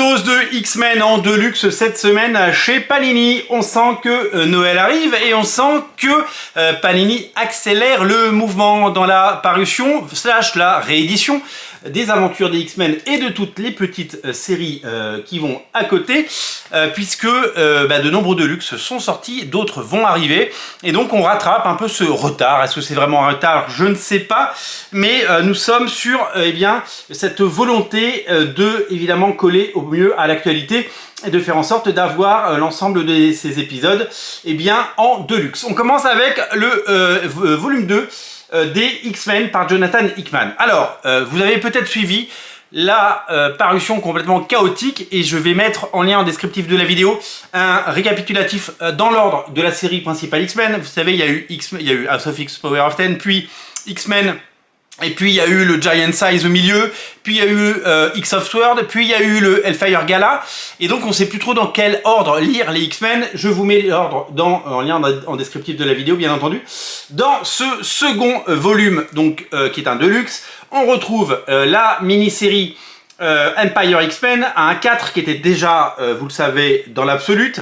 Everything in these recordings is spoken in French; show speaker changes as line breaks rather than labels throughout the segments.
dose de X-Men en Deluxe cette semaine chez Panini. On sent que Noël arrive et on sent que Panini accélère le mouvement dans la parution / la réédition des aventures des X-Men et de toutes les petites séries qui vont à côté, puisque de nombreux Deluxe sont sortis, d'autres vont arriver, et donc on rattrape un peu ce retard. Est-ce que c'est vraiment un retard? Je ne sais pas, mais nous sommes sur cette volonté de évidemment coller au mieux à l'actualité et de faire en sorte d'avoir l'ensemble de ces épisodes en Deluxe. On commence avec le volume 2 des X-Men par Jonathan Hickman. Alors, vous avez peut-être suivi la parution complètement chaotique, et je vais mettre en lien en descriptif de la vidéo un récapitulatif dans l'ordre de la série principale X-Men. Vous savez, il y a eu House of X, Power of 10, puis X-Men, et puis il y a eu le Giant Size au milieu, puis il y a eu X of Sword, puis il y a eu le Hellfire Gala, et donc on ne sait plus trop dans quel ordre lire les X-Men. Je vous mets l'ordre en lien en descriptif de la vidéo, bien entendu. Dans ce second volume, donc qui est un Deluxe, on retrouve la mini-série Empire X-Men à un 4 qui était déjà, vous le savez, dans l'absolute,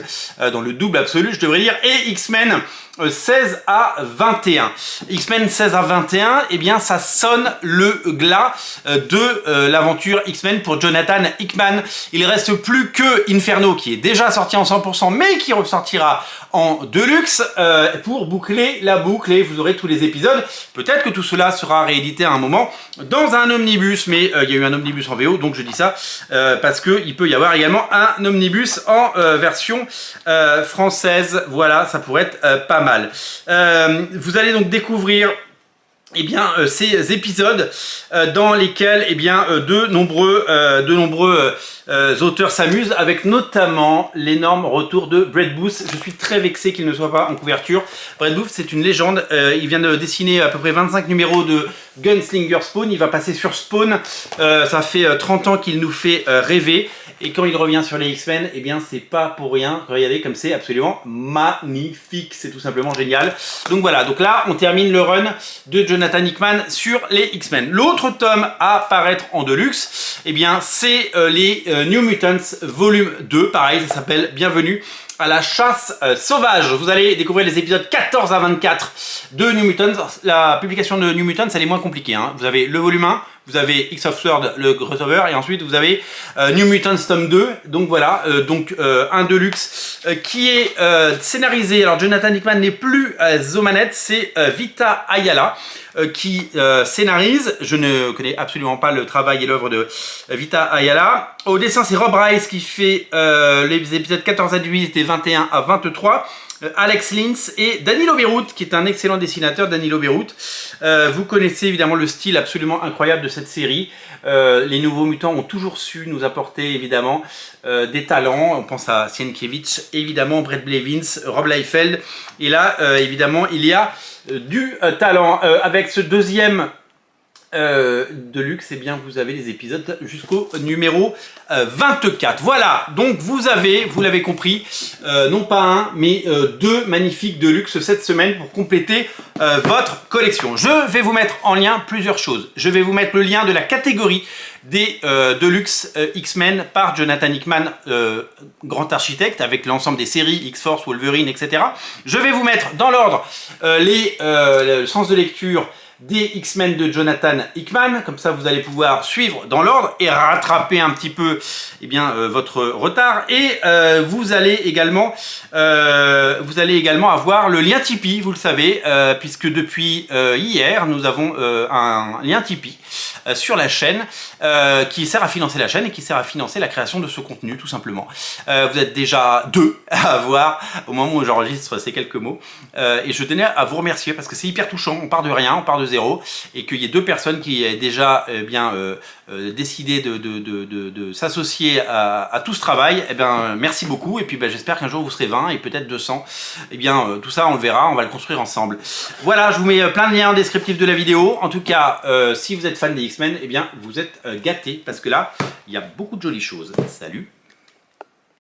dans le double absolu, je devrais dire, et X-Men 16 à 21. X-Men 16 à 21, ça sonne le glas de l'aventure X-Men pour Jonathan Hickman. Il reste plus que Inferno, qui est déjà sorti en 100%, mais qui ressortira en Deluxe pour boucler la boucle, et vous aurez tous les épisodes. Peut-être que tout cela sera réédité à un moment dans un omnibus, mais il y a eu un omnibus en VO, donc je dis ça parce qu'il peut y avoir également un omnibus en version française. Voilà, ça pourrait être pas mal. Vous allez donc découvrir ces épisodes dans lesquels de nombreux auteurs s'amusent, avec notamment l'énorme retour de Brett Booth. Je suis très vexé qu'il ne soit pas en couverture. Brett Booth, c'est une légende. Il vient de dessiner à peu près 25 numéros de Gunslinger Spawn. Il va passer sur Spawn. Ça fait 30 ans qu'il nous fait rêver. Et quand il revient sur les X-Men, c'est pas pour rien. Regardez comme c'est absolument magnifique. C'est tout simplement génial. Donc voilà, donc là, on termine le run de Jonathan Hickman sur les X-Men. L'autre tome à paraître en Deluxe, c'est les New Mutants volume 2. Pareil, ça s'appelle Bienvenue à la chasse sauvage. Vous allez découvrir les épisodes 14 à 24 de New Mutants. La publication de New Mutants, elle est moins compliquée. Vous avez le volume 1, vous avez X of Sword, le crossover, et ensuite vous avez New Mutants tome 2. Donc voilà, un Deluxe qui est scénarisé. Alors Jonathan Hickman n'est plus aux manettes, c'est Vita Ayala qui scénarise. Je ne connais absolument pas le travail et l'œuvre de Vita Ayala. Au dessin, c'est Rob Rice qui fait les épisodes 14 à 18 et 21 à 23. Alex Lins et Danilo Beirut, qui est un excellent dessinateur. Danilo Beirut, vous connaissez évidemment le style absolument incroyable de cette série. Les Nouveaux Mutants ont toujours su nous apporter évidemment des talents. On pense à Sienkiewicz, évidemment Brett Blevins, Rob Liefeld, et là évidemment il y a du talent. Avec ce deuxième Deluxe, vous avez les épisodes jusqu'au numéro 24. Voilà, donc vous l'avez compris, non pas un, mais deux magnifiques Deluxe cette semaine pour compléter votre collection. Je vais vous mettre en lien plusieurs choses. Je vais vous mettre le lien de la catégorie des Deluxe X-Men par Jonathan Hickman, grand architecte, avec l'ensemble des séries X-Force, Wolverine, etc. Je vais vous mettre dans l'ordre le sens de lecture des X-Men de Jonathan Hickman, comme ça vous allez pouvoir suivre dans l'ordre et rattraper un petit peu votre retard. Et vous allez également avoir le lien Tipeee, vous le savez, puisque depuis hier nous avons un lien Tipeee sur la chaîne qui sert à financer la chaîne et qui sert à financer la création de ce contenu, tout simplement. Vous êtes déjà 2 à avoir au moment où j'enregistre ces quelques mots, et je tenais à vous remercier parce que c'est hyper touchant. On part de rien, on part de zéro, et qu'il y ait 2 personnes qui aient déjà décidé de s'associer à tout ce travail. Merci beaucoup, et puis j'espère qu'un jour vous serez 20 et peut-être 200. Tout ça on le verra, on va le construire ensemble. Voilà, je vous mets plein de liens en descriptif de la vidéo. En tout cas, si vous êtes fan des X-Men, vous êtes gâtés, parce que là il y a beaucoup de jolies choses. Salut!